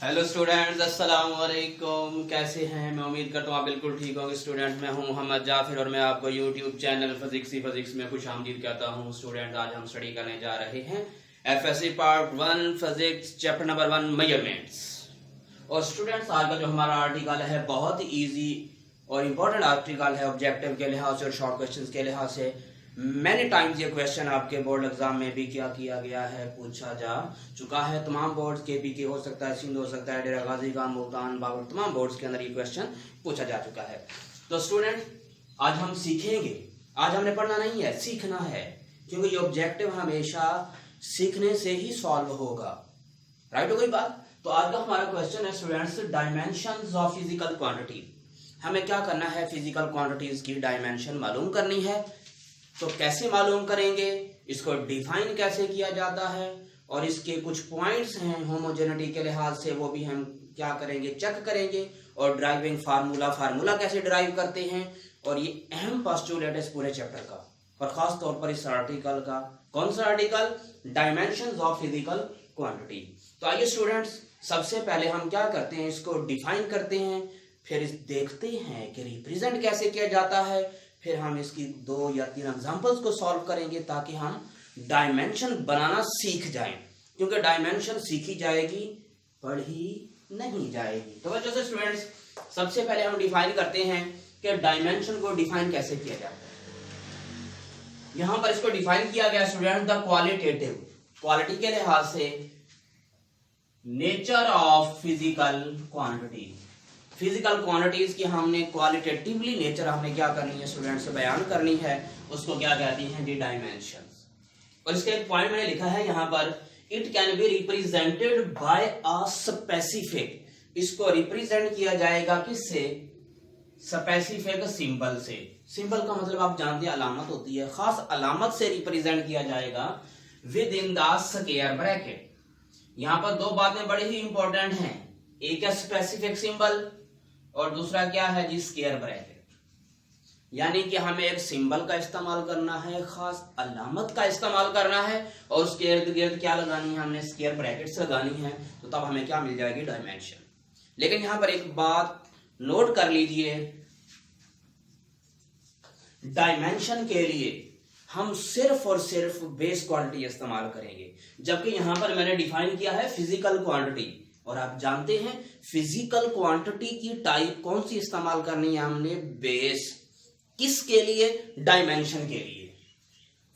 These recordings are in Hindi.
हेलो स्टूडेंट्स, अस्सलाम वालेकुम। कैसे हैं? मैं उम्मीद करता हूँ आप बिल्कुल ठीक होंगे। स्टूडेंट, मैं हूँ मोहम्मद जाफिर और मैं आपको यूट्यूब चैनल फिजिक्स में खुश आमदीद कहता हूँ। स्टूडेंट, आज हम स्टडी करने जा रहे हैं FSc part 1 physics chapter number 1 measurements. और स्टूडेंट्स, आज का जो हमारा आर्टिकल है बहुत ही ईजी और इम्पोर्टेंट आर्टिकल है ऑब्जेक्टिव के लिहाज से और शॉर्ट क्वेश्चन के लिहाज से। मैनी टाइम्स ये क्वेश्चन आपके बोर्ड एग्जाम में भी क्या किया गया है, पूछा जा चुका है। तमाम बोर्ड्स के पी के हो सकता है, सिंध हो सकता है, डेरा गाजी खान, मुल्तान, बाबर, तमाम बोर्ड्स के अंदर ये क्वेश्चन पूछा जा चुका है। तो स्टूडेंट, आज हम सीखेंगे। आज हमने पढ़ना नहीं है, सीखना है, क्योंकि ये ऑब्जेक्टिव हमेशा सीखने से ही सॉल्व होगा। राइट हो गई बात? तो आज का हमारा क्वेश्चन है students, dimensions of physical quantity. हमें क्या करना है? फिजिकल क्वांटिटीज की डायमेंशन मालूम करनी है। तो कैसे मालूम करेंगे, इसको डिफाइन कैसे किया जाता है, और इसके कुछ पॉइंट्स हैं होमोजेनिटी के लिहाज से, वो भी हम क्या करेंगे, चेक करेंगे। और ड्राइविंग फार्मूला कैसे ड्राइव करते हैं, और ये अहम पोस्टुलेट है इस पूरे चैप्टर का, और खास तौर पर इस आर्टिकल का। कौन सा article? Dimensions of physical quantity. तो आइए स्टूडेंट्स, सबसे पहले हम क्या करते हैं, इसको डिफाइन करते हैं, फिर देखते हैं कि रिप्रेजेंट कैसे किया जाता है, फिर हम इसकी 2 या 3 एग्जांपल्स को सॉल्व करेंगे ताकि हम डायमेंशन बनाना सीख जाएं, क्योंकि डायमेंशन सीखी जाएगी, पढ़ी नहीं जाएगी। तो वजह से स्टूडेंट्स, सबसे पहले हम डिफाइन करते हैं कि डायमेंशन को डिफाइन कैसे किया जाता है। यहां पर इसको डिफाइन किया गया स्टूडेंट, द क्वालिटेटिव, क्वालिटी के लिहाज से, nature of physical quantity. Physical quantities की हमने क्वालिटेटिवली नेचर हमने क्या करनी है स्टूडेंट्स से बयान करनी है, उसको क्या कहती हैं जी, डायमेंशंस। और इसका एक पॉइंट मैंने लिखा है यहां पर, it can be represented by a specific. इसको रिप्रेजेंट किया जाएगा किससे? स्पेसिफिक सिंबल से। सिंबल का मतलब आप जानते हैं अलामत होती है, खास अलामत से रिप्रेजेंट किया जाएगा with in the square bracket. यहां पर 2 बातें बड़ी ही इंपॉर्टेंट हैं, एक है स्पेसिफिक सिंबल और दूसरा क्या है जी, स्क्वायर ब्रैकेट। यानी कि हमें एक सिंबल का इस्तेमाल करना है, खास अलामत का इस्तेमाल करना है, और उसके इर्द गिर्द क्या लगानी है, हमने स्क्वायर ब्रैकेट्स लगानी है। तो तब हमें क्या मिल जाएगी, डायमेंशन। लेकिन यहां पर एक बात नोट कर लीजिए, डायमेंशन के लिए हम सिर्फ और सिर्फ बेस क्वांटिटी इस्तेमाल करेंगे, जबकि यहां पर मैंने डिफाइन किया है फिजिकल क्वांटिटी। और आप जानते हैं फिजिकल क्वांटिटी की टाइप कौन सी इस्तेमाल करनी है हमने, बेस। किसके लिए? डायमेंशन के लिए।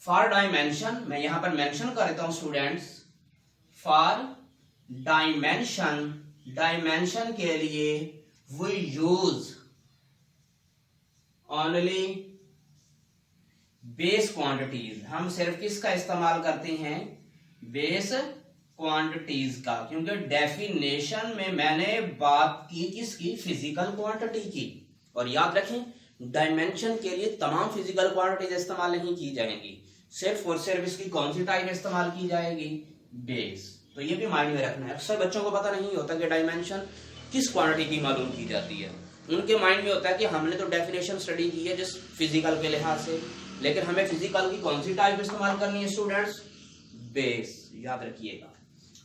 फॉर डायमेंशन, मैं यहां पर मेंशन कर देता हूं स्टूडेंट्स, फॉर डायमेंशन, डायमेंशन के लिए we use only base quantities. हम सिर्फ किसका इस्तेमाल करते हैं? बेस क्वांटिटीज का, क्योंकि डेफिनेशन में मैंने बात की किसकी, फिजिकल क्वांटिटी की। और याद रखें, डायमेंशन के लिए तमाम फिजिकल क्वांटिटीज इस्तेमाल नहीं की जाएंगी, सिर्फ और सिर्फ इसकी कौन सी टाइप इस्तेमाल की जाएगी, बेस। तो ये भी माइंड में रखना है। अक्सर बच्चों को पता नहीं होता कि डायमेंशन किस क्वांटिटी की मालूम की जाती है। उनके माइंड में होता है कि हमने तो डेफिनेशन स्टडी की है जिस फिजिकल के लिहाज से, लेकिन हमें फिजिकल की कौन सी टाइप इस्तेमाल करनी है स्टूडेंट्स, बेस। याद रखिएगा।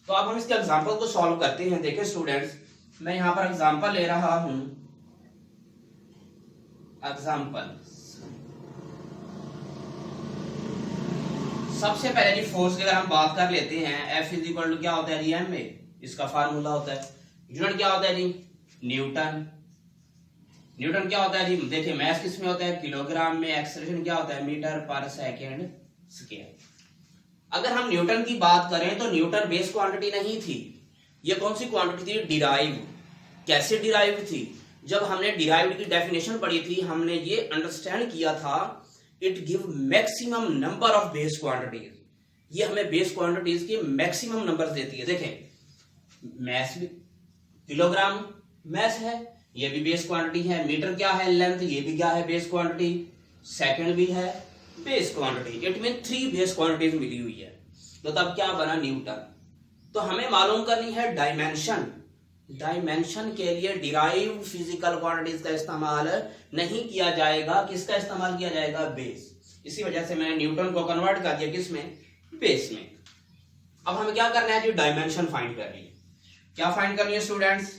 तो अब हम इसके एग्जांपल को सॉल्व करते हैं। देखिए स्टूडेंट्स, मैं यहां पर एग्जांपल ले रहा हूं, एग्जांपल। सबसे पहले जी फोर्स की अगर हम बात कर लेते हैं, F इज इक्वल टू क्या होता है जी, एम में, इसका फार्मूला होता है। यूनिट क्या होता है जी, न्यूटन। न्यूटन क्या होता है जी, देखिए मैथ किस में होता है, किलोग्राम में। एक्सेलरेशन क्या होता है, मीटर पर सेकेंड स्क्वायर। अगर हम न्यूटन की बात करें तो न्यूटन बेस क्वांटिटी नहीं थी। ये कौन सी क्वांटिटी थी, डिराइव। कैसे डिराइव थी? जब हमने डिराइव्ड की डेफिनेशन पढ़ी थी, हमने ये अंडरस्टैंड किया था, it give maximum number of base quantities. ये हमें बेस क्वांटिटीज के मैक्सिमम नंबर देती है। देखें, मैथ भी किलोग्राम मैथ है, ये भी बेस क्वांटिटी है। मीटर क्या है, लेंथ, ये भी क्या है, बेस क्वांटिटी। सेकंड भी है base quantity. It mean 3 base quantities मिली हुई है। तो तब क्या बना, न्यूटन। तो हमें मालूम करनी है डायमेंशन। डायमेंशन के लिए डिराइव फिजिकल क्वांटिटीज का इस्तेमाल नहीं किया जाएगा, किसका इस्तेमाल किया जाएगा, बेस। इसी वजह से मैंने न्यूटन को कन्वर्ट कर दिया किसमें, बेस में। अब हमें क्या करना है जी, डायमेंशन फाइंड करनी है। क्या फाइंड करनी है स्टूडेंट्स?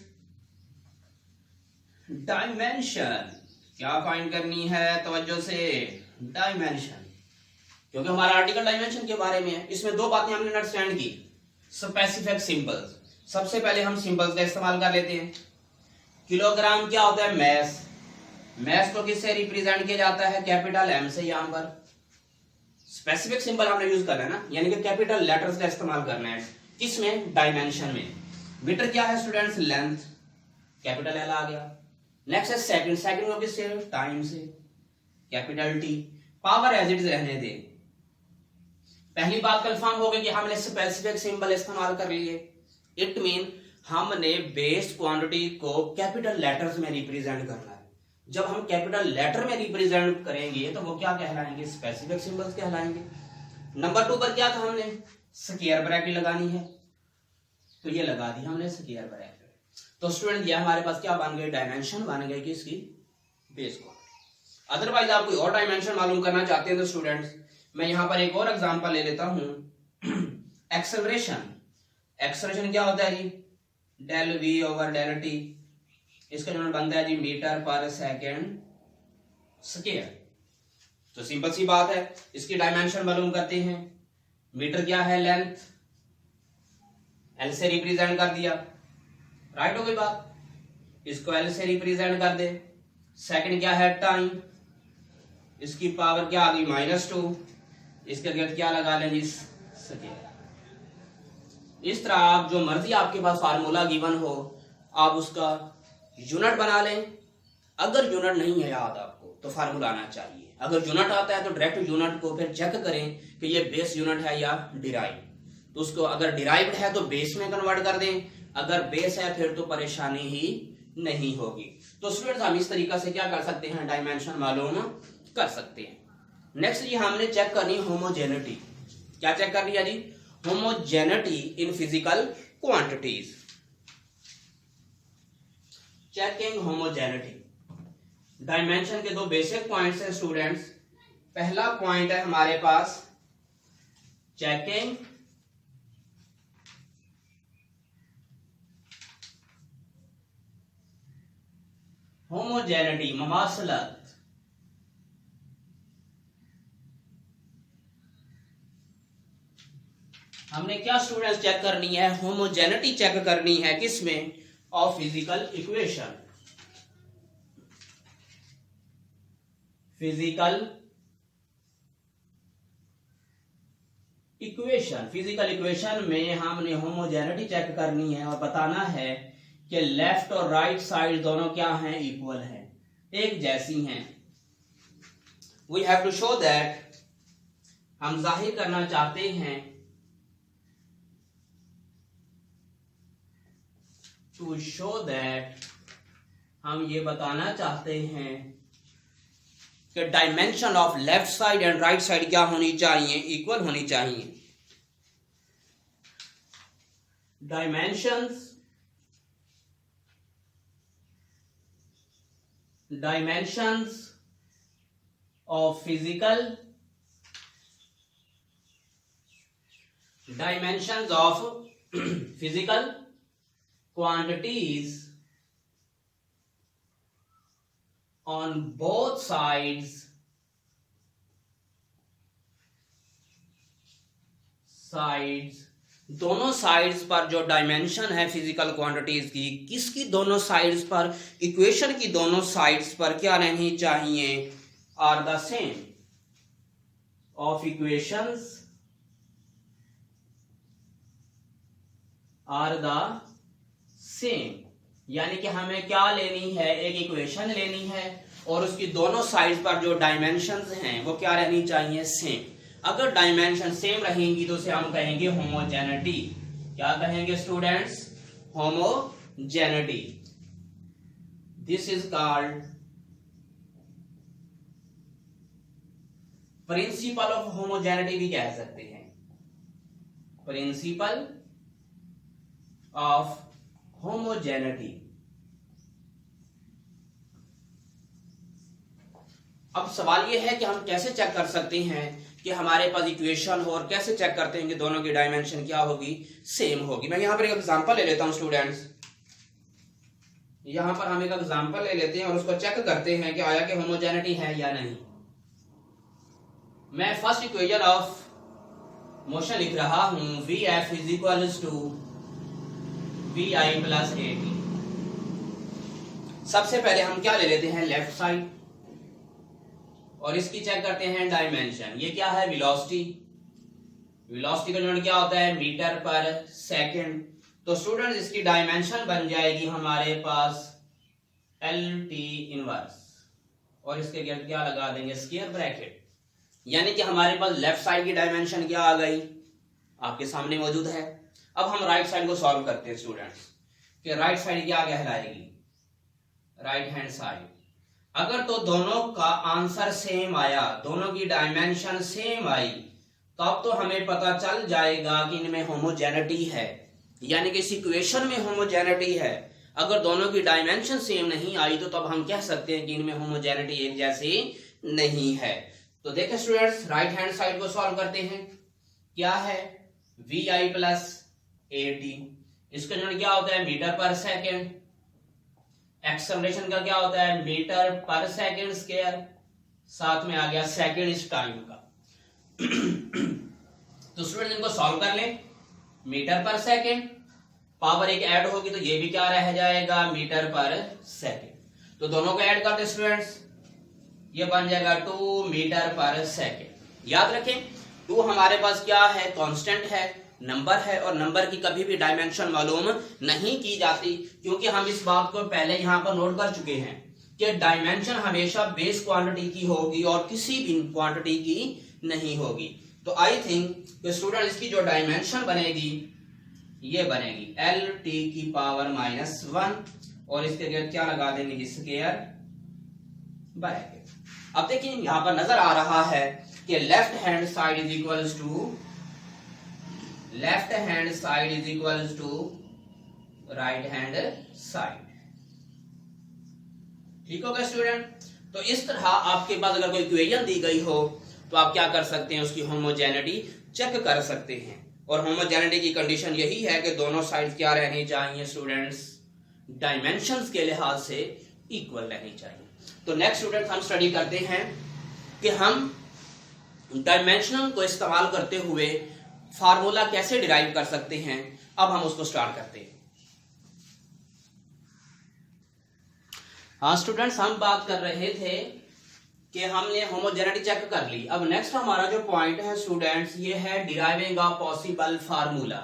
डायमेंशन। क्या फाइंड करनी है? तवज्जो से, डायमेंशन, क्योंकि हमारा आर्टिकल डायमेंशन के बारे में है। इसमें दो बातें हमने अंडरस्टैंड की, स्पेसिफिक सिंबल्स। सबसे पहले हम सिंबल्स का इस्तेमाल कर लेते हैं। किलोग्राम क्या होता है? मैस। मैस को किससे रिप्रेजेंट किया जाता है? कैपिटल एम से। यहां पर स्पेसिफिक सिंबल हमने यूज करना है ना, यानी कि कैपिटल लेटर्स का इस्तेमाल करना है। किसमें? डायमेंशन में। मीटर क्या है स्टूडेंट्स? लेंथ, कैपिटल एल आ गया। नेक्स्ट है सेकंड। सेकंड को किससे? टाइम से, capital T. Power as it is रहने दे। पहली बात कंफर्म हो गई कि हमने स्पेसिफिक सिंबल इस्तेमाल कर लिए। इट मीन हमने बेस क्वांटिटी को कैपिटल लेटर्स में रिप्रेजेंट करना है। जब हम कैपिटल लेटर में रिप्रेजेंट करेंगे तो वो क्या कहलाएंगे? स्पेसिफिक सिंबल्स कहलाएंगे। नंबर 2 पर क्या था? हमने स्क्वायर ब्रैकेट लगानी है, तो ये लगा दी हमने स्क्वायर ब्रैकेट। तो स्टूडेंट ये हमारे पास क्या बन गई? डायमेंशन बन गई किसकी? Base quantity. अदरवाइज आप कोई और डायमेंशन मालूम करना चाहते हैं तो स्टूडेंट्स मैं यहां पर एक और एग्जांपल ले लेता हूं। एक्सेलरेशन। एक्सेलरेशन क्या होता है जी? Del V over del T. इसका यूनिट बनता है जी मीटर पर सेकेंड स्क्वायर। तो सिंपल सी बात है, इसकी डायमेंशन मालूम करते हैं। मीटर क्या है? लेंथ, एल से रिप्रेजेंट कर दिया, राइट हो गई बात। इसको एल से रिप्रेजेंट कर दे। सेकंड क्या है? टाइम। इसकी पावर क्या आ गई? -2। इसके गेट क्या लगा लें जी? स्क्वायर। इस तरह आप जो मर्जी आपके पास फार्मूला गिवन हो, आप उसका यूनिट बना लें। अगर यूनिट नहीं है याद आपको तो फार्मूला आना चाहिए। अगर यूनिट आता है तो डायरेक्ट यूनिट को फिर चेक करें कि ये बेस यूनिट है या डिराइव। तो उसको अगर डिराइव्ड है तो बेस में कन्वर्ट कर दें, अगर बेस है फिर तो परेशानी ही नहीं होगी। तो स्टूडेंट्स हम इस तरीका से क्या कर सकते हैं? डायमेंशन मालूम कर सकते हैं। नेक्स्ट जी हमने चेक करनी होमोजेनिटी। क्या चेक करनी है जी? Homogeneity in physical quantities. Checking homogeneity. Dimension के दो बेसिक पॉइंट्स हैं स्टूडेंट्स। पहला पॉइंट है हमारे पास चेकिंग होमोजेनिटी, ममासलत। हमने क्या स्टूडेंट्स चेक करनी है? होमोजेनिटी चेक करनी है किसमें? Of physical equation. Physical equation. Physical equation में हमने होमोजेनिटी चेक करनी है और बताना है कि लेफ्ट और राइट साइड दोनों क्या हैं? इक्वल हैं, एक जैसी हैं। We have to show that, हम जाहिर करना चाहते हैं, टू शो दैट, हम ये बताना चाहते हैं कि dimension of left side and right side क्या होनी चाहिए? इक्वल होनी चाहिए। Dimensions of physical, dimensions of physical quantities on both sides दोनों साइड्स पर जो डायमेंशन है फिजिकल क्वांटिटीज की, किसकी? दोनों साइड्स पर, इक्वेशन की दोनों साइड्स पर क्या रहनी चाहिए? Are the same. Of equations are the same, यानी कि हमें क्या लेनी है? एक इक्वेशन लेनी है और उसकी दोनों साइड पर जो डायमेंशंस हैं वो क्या रहनी चाहिए? सेम। अगर डायमेंशन सेम रहेंगी तो उसे हम कहेंगे होमोजेनिटी। क्या कहेंगे students? Homogeneity. This is called principle of homogeneity भी कह सकते हैं। Principle of homogeneity. अब सवाल यह है कि हम कैसे चेक कर सकते हैं कि हमारे पास इक्वेशन हो और कैसे चेक करते हैं कि दोनों की डायमेंशन क्या होगी, सेम होगी। मैं यहाँ पर एक एग्जांपल ले लेता हूँ स्टूडेंट्स, यहाँ पर हम एक एग्जांपल ले लेते हैं और उसको चेक करते हैं कि आया कि होमोजेनिटी है या नहीं। मैं फर्स्ट इक्वेशन ऑफ मोशन लिख रहा हूं, Vf is equal to Vi plus AT। सबसे पहले हम क्या ले लेते हैं, लेफ्ट साइड, और इसकी चेक करते हैं डायमेंशन। ये क्या है, वेलोसिटी। वेलोसिटी का यूनिट क्या होता है, मीटर पर सेकंड। तो स्टूडेंट इसकी डायमेंशन बन जाएगी हमारे पास LT इनवर्स, और इसके गिर्द क्या लगा देंगे, स्क्वायर ब्रैकेट। यानी कि हमारे पास लेफ्ट साइड की डायमेंशन क्या आ गई, आपके सामने मौजूद है। अब हम राइट साइड को सॉल्व करते हैं स्टूडेंट्स, कि राइट साइड क्या कहलाएगी, राइट हैंड साइड। अगर तो दोनों का आंसर सेम आया, दोनों की डायमेंशन सेम आई, तब तो हमें पता चल जाएगा कि इनमें होमोजेनिटी है, यानी कि इस इक्वेशन में होमोजेनिटी है। अगर दोनों की डायमेंशन सेम नहीं आई तो तब हम कह सकते हैं कि इनमें होमोजेनिटी एक जैसी नहीं है। तो देखिए स्टूडेंट्स, राइट हैंड साइड को सॉल्व करते हैं। क्या है, Vi प्लस AT। इसका यूनिट क्या होता है, मीटर पर सेकेंड। एक्सेलरेशन का क्या होता है, मीटर पर सेकेंड स्क्वायर, साथ में आ गया सेकेंड इस टाइम का। तो स्टूडेंट इनको सॉल्व कर लें, मीटर पर सेकेंड, पावर एक ऐड होगी तो ये भी क्या रह जाएगा, मीटर पर सेकेंड। तो दोनों को ऐड करते स्टूडेंट्स, ये बन जाएगा 2 मीटर पर सेकेंड। याद रखें 2 हमारे पास क्या है, कांस्टेंट है, नंबर है, और नंबर की कभी भी डायमेंशन मालूम नहीं की जाती, क्योंकि हम इस बात को पहले यहां पर नोट कर चुके हैं कि डायमेंशन हमेशा बेस क्वांटिटी की होगी और किसी भी क्वांटिटी की नहीं होगी। तो आई थिंक स्टूडेंट इसकी जो डायमेंशन बनेगी ये बनेगी LT की पावर -1, और इसके गिर्द क्या लगा देंगे, स्क्वायर ब्रैकेट। अब देखिए यहां पर नजर आ रहा है कि left hand side is equal to right hand side. ठीक होगा स्टूडेंट। तो इस तरह आपके पास अगर कोई इक्वेशन दी गई हो तो आप क्या कर सकते हैं, उसकी होमोजेनिटी चेक कर सकते हैं। और होमोजेनिटी की कंडीशन यही है कि दोनों साइड क्या रहनी चाहिए स्टूडेंट्स, डायमेंशंस के लिहाज से इक्वल रहनी चाहिए। तो नेक्स्ट स्टूडेंट हम स्टडी करते हैं कि हम डायमेंशनल को इस्तेमाल करते हुए फार्मूला कैसे डिराइव कर सकते हैं। अब हम उसको स्टार्ट करते हैं। हाँ स्टूडेंट्स, हम बात कर रहे थे कि हमने होमोजेनिटी चेक कर ली। अब नेक्स्ट हमारा जो पॉइंट है स्टूडेंट्स, ये है डिराइविंग अ पॉसिबल फार्मूला,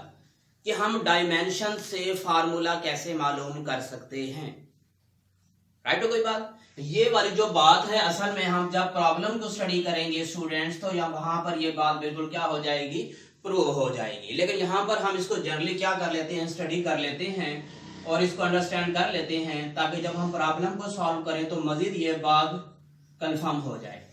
कि हम डायमेंशन से फार्मूला कैसे मालूम कर सकते हैं। राइट हो कोई बात, ये वाली जो बात है असल में हम जब प्रॉब्लम को स्टडी करेंगे स्टूडेंट्स, तो यहाँ वहां पर ये बात बिल्कुल क्या हो जाएगी, प्रूव हो जाएगी। लेकिन यहाँ पर हम इसको जनरली क्या कर लेते हैं, स्टडी कर लेते हैं और इसको अंडरस्टैंड कर लेते हैं, ताकि जब हम प्रॉब्लम को सॉल्व करें तो मजीद ये बात कंफर्म हो जाए।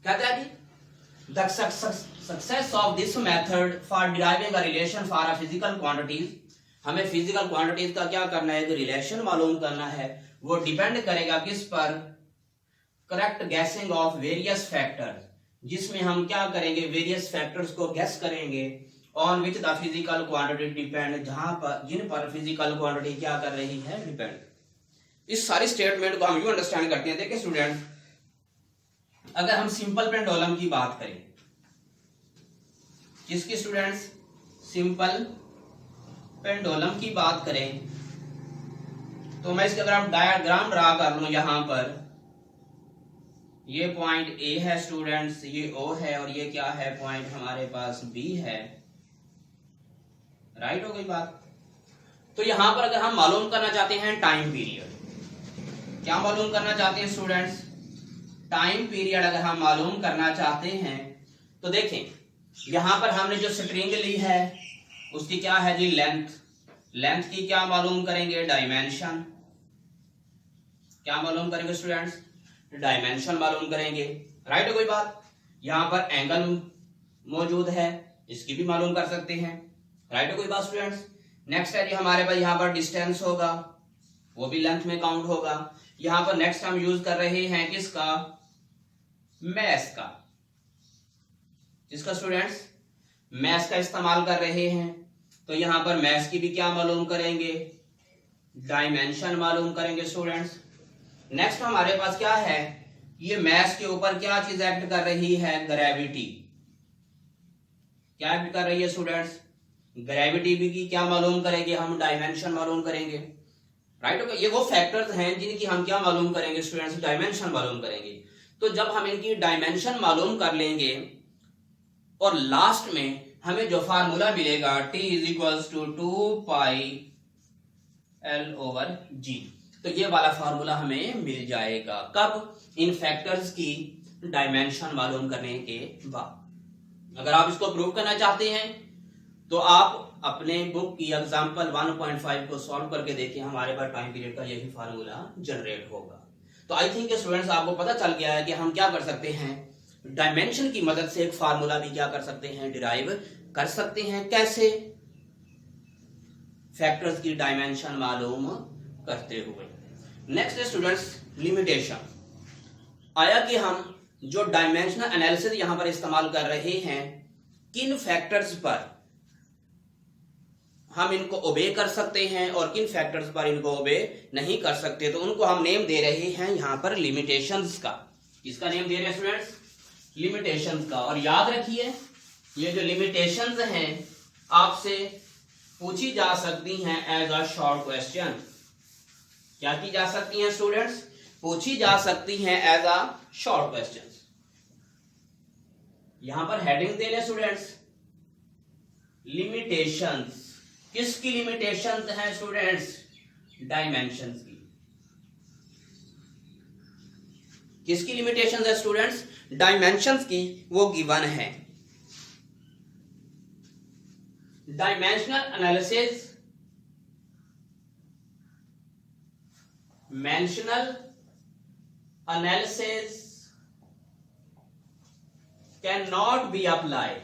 कहता है कि the success of this method for deriving a relation for a physical quantities, हमें फिजिकल क्वांटिटीज का क्या करना है, रिलेशन मालूम करना है। वो डिपेंड करेगा किस पर, correct guessing of various factors, जिसमें हम क्या करेंगे, वेरियस फैक्टर्स को गैस करेंगे on which the physical quantity depend, जहां पर जिन पर फिजिकल क्वांटिटी क्या कर रही है, डिपेंड। इस सारी स्टेटमेंट को हम यूं अंडरस्टैंड करते हैं। देखिए स्टूडेंट, अगर हम सिंपल पेंडुलम की बात करें, किसकी स्टूडेंट्स, सिंपल पेंडुलम की बात करें, तो मैं इसके अगर हम डायग्राम ड्रा कर लूं, यहां पर ये पॉइंट A है स्टूडेंट्स, ये O है, और ये क्या है, पॉइंट हमारे पास B है। राइट हो गई बात। तो यहां पर अगर हम मालूम करना चाहते हैं टाइम पीरियड, क्या मालूम करना चाहते हैं स्टूडेंट्स, टाइम पीरियड अगर हम मालूम करना चाहते हैं तो देखें यहां पर हमने जो स्ट्रिंग ली है उसकी क्या है जी, लेंथ। लेंथ की क्या मालूम करेंगे, डायमेंशन। क्या मालूम करेंगे स्टूडेंट्स, डायमेंशन मालूम करेंगे। राइट है कोई बात। यहां पर एंगल मौजूद है, इसकी भी मालूम कर सकते हैं। राइट है कोई बात स्टूडेंट्स। नेक्स्ट है जी हमारे पास यहां पर डिस्टेंस होगा, वो भी लेंथ में काउंट होगा। यहां पर नेक्स्ट हम यूज कर रहे हैं किसका, मैस का। जिसका स्टूडेंट्स मैथ्स का इस्तेमाल कर रहे हैं, तो यहां पर मैथ्स की भी क्या मालूम करेंगे, डायमेंशन मालूम करेंगे स्टूडेंट्स। नेक्स्ट हमारे पास क्या है, ये मैथ्स के ऊपर क्या चीज एक्ट कर रही है, ग्रेविटी। क्या एक्ट कर रही है स्टूडेंट्स, ग्रेविटी भी की क्या मालूम करेंगे हम, डायमेंशन मालूम करेंगे, राइट। ओके, ये वो फैक्टर्स हैं जिनकी हम क्या मालूम करेंगे स्टूडेंट्स, डायमेंशन मालूम करेंगे। तो जब हम इनकी डायमेंशन मालूम कर लेंगे और लास्ट में हमें जो फार्मूला मिलेगा T is equals to 2πL/g, तो ये वाला फार्मूला हमें मिल जाएगा। कब, इन फैक्टर्स की डायमेंशन मालूम करने के बाद। अगर आप इसको प्रूव करना चाहते हैं तो आप अपने बुक की एग्जांपल 1.5 को सॉल्व करके देखिए, हमारे पास टाइम पीरियड का यही फार्मूला जनरेट होगा। तो आई थिंक स्टूडेंट्स आपको पता चल गया है कि हम क्या कर सकते हैं, डायमेंशन की मदद से एक फार्मूला भी क्या कर सकते हैं, डिराइव कर सकते हैं। कैसे, फैक्टर्स की डायमेंशन मालूम करते हुए। Next students, limitation. आया कि हम जो डायमेंशनल एनालिसिस यहां पर इस्तेमाल कर रहे हैं, किन फैक्टर्स पर हम इनको ओबे कर सकते हैं और किन फैक्टर्स पर इनको ओबे नहीं कर सकते, तो उनको हम नेम दे रहे हैं यहां पर लिमिटेशंस का। इसका नेम दे रहे हैं स्टूडेंट्स, लिमिटेशंस का। और याद रखिए, ये जो लिमिटेशंस हैं आपसे पूछी जा सकती हैं एज अ शॉर्ट क्वेश्चन। क्या की जा सकती हैं स्टूडेंट्स, पूछी जा सकती हैं एज अ शॉर्ट क्वेश्चन। यहां पर हेडिंग दे लें स्टूडेंट्स, लिमिटेशंस। किसकी लिमिटेशंस हैं स्टूडेंट्स, डायमेंशंस की। किसकी लिमिटेशंस है स्टूडेंट्स, डायमेंशंस की, वो गिवन है। Dimensional analysis, cannot be applied,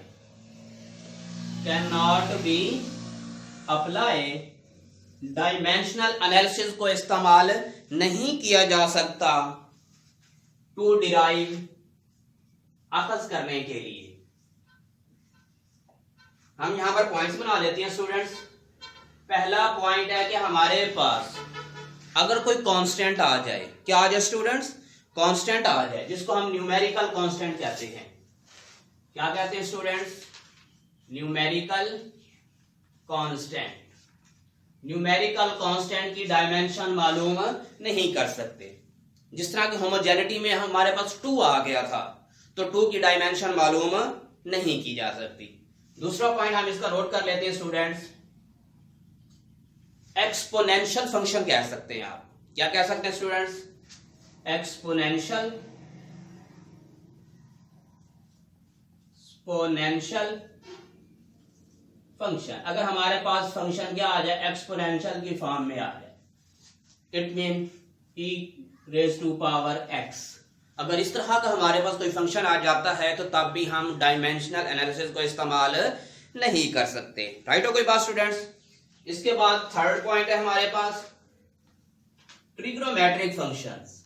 dimensional analysis को इस्तेमाल नहीं किया जा सकता टू डिराइव, अखज करने के लिए। हम यहां पर पॉइंट्स बना लेते हैं स्टूडेंट्स। पहला पॉइंट है कि हमारे पास अगर कोई कांस्टेंट आ जाए, क्या आ जाए स्टूडेंट्स, कांस्टेंट आ जाए, जिसको हम न्यूमेरिकल कांस्टेंट कहते हैं। क्या कहते हैं students, numerical constant. Numerical constant की डायमेंशन मालूम नहीं कर सकते। जिस तरह की होमोजेनिटी में हमारे पास 2 आ गया था, तो 2 की डायमेंशन मालूम नहीं की जा सकती। दूसरा पॉइंट हम इसका नोट कर लेते हैं स्टूडेंट्स, एक्सपोनेंशियल फंक्शन कह सकते हैं आप। क्या कह सकते हैं स्टूडेंट्स, एक्सपोनेंशियल फंक्शन। अगर हमारे पास फंक्शन क्या आ जाए, एक्सपोनेंशियल की फॉर्म में आ जाए, इट मीन e⁻⁴x। अगर इस तरह का हमारे पास कोई फंक्शन आ जाता है तो तब भी हम डायमेंशनल एनालिसिस को इस्तेमाल नहीं कर सकते। राइट हो कोई बात स्टूडेंट्स। इसके बाद थर्ड पॉइंट है हमारे पास ट्रिग्नोमेट्रिक फंक्शंस।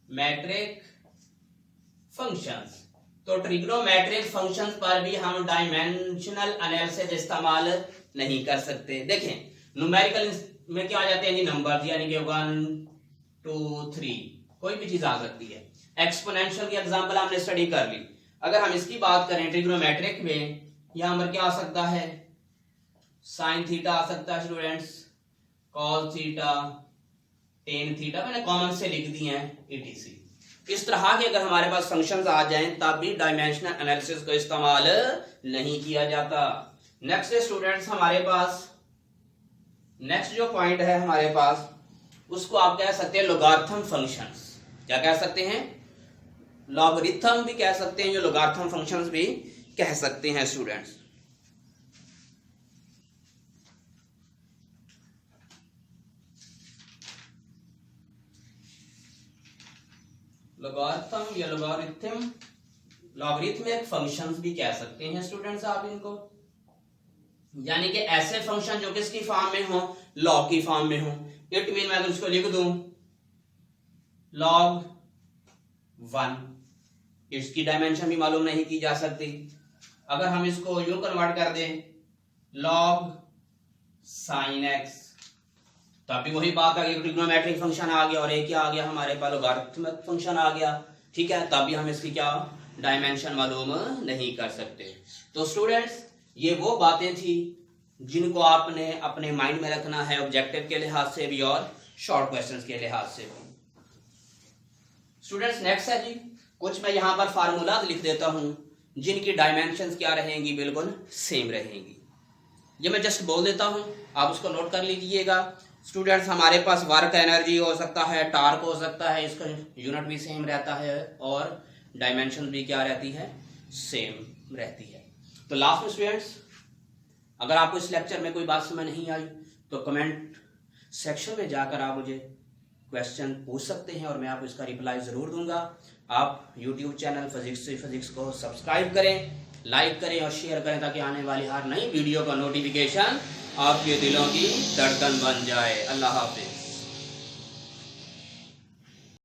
मैट्रिक फंक्शंस, तो ट्रिग्नोमेट्रिक फंक्शंस पर भी हम डायमेंशनल एनालिसिस इस्तेमाल नहीं कर सकते। देखें, न्यूमेरिकल में क्या आ जाते हैं जी, नंबर, यानी कि 1 2 3 कोई भी चीज आ सकती है। एक्सपोनेंशियल की एग्जांपल हमने स्टडी कर ली। अगर हम इसकी बात करें ट्रिग्नोमेट्रिक में, यहां पर क्या आ सकता है, साइन थीटा आ सकता है students, cos theta, tan theta, मैंने कॉमन से लिख दी हैं, etc। इस तरह के अगर हमारे पास फंक्शंस आ जाएं तब भी डायमेंशनल एनालिसिस को इस्तेमाल नहीं किया जाता। नेक्स्ट स्टूडेंट्स हमारे पास नेक्स्ट जो पॉइंट है हमारे पास, उसको आप कह सकते हैं लोगारिथम फंक्शंस। क्या कह सकते हैं, लॉगरिथम भी कह सकते हैं, जो लोगारिथम फंक्शंस भी कह सकते हैं स्टूडेंट्स। लोगारिथम या लॉगरिथमिक फंक्शंस भी कह सकते हैं स्टूडेंट्स आप इनको, यानी कि ऐसे फंक्शन जो किसकी फॉर्म में हो, लॉग की फॉर्म में हो। इट मीन मैं अगर उसको लिख दूं log 1, इसकी डायमेंशन भी मालूम नहीं की जा सकती। अगर हम इसको यूं कन्वर्ट कर दें log sin x, तो अभी वही बात आ गई, ट्रिग्नोमेट्रिक फंक्शन आ गया और एक क्या आ गया हमारे पास लॉगरिथमिक फंक्शन आ गया। ठीक है, तभी हम इसकी क्या डायमेंशन मालूम नहीं कर सकते। तो स्टूडेंट्स ये वो बातें थी जिनको आपने अपने माइंड में रखना है, ऑब्जेक्टिव के लिहाज से भी और शॉर्ट क्वेश्चंस के लिहाज से भी। स्टूडेंट्स नेक्स्ट है जी, कुछ मैं यहाँ पर फार्मूला लिख देता हूँ जिनकी डायमेंशंस क्या रहेंगी, बिल्कुल सेम रहेंगी। ये मैं जस्ट बोल देता हूँ, आप उसको नोट कर लीजिएगा। स्टूडेंट्स हमारे पास वर्क एनर्जी हो सकता है, टार्क हो सकता है, इसका यूनिट भी सेम रहता है और डायमेंशन भी क्या रहती है, सेम रहती है। तो लास्ट में स्टूडेंट्स अगर आपको इस लेक्चर में कोई बात समझ नहीं आई तो कमेंट सेक्शन में जाकर आप मुझे क्वेश्चन पूछ सकते हैं और मैं आपको इसका रिप्लाई ज़रूर दूंगा। आप यूट्यूब चैनल फिजिक्स को सब्सक्राइब करें, लाइक करें और शेयर करें ताकि आने वाली हर नई वीडियो का नोटिफिकेशन आपके दिलों की धड़कन बन जाए। अल्लाह हाफिज़।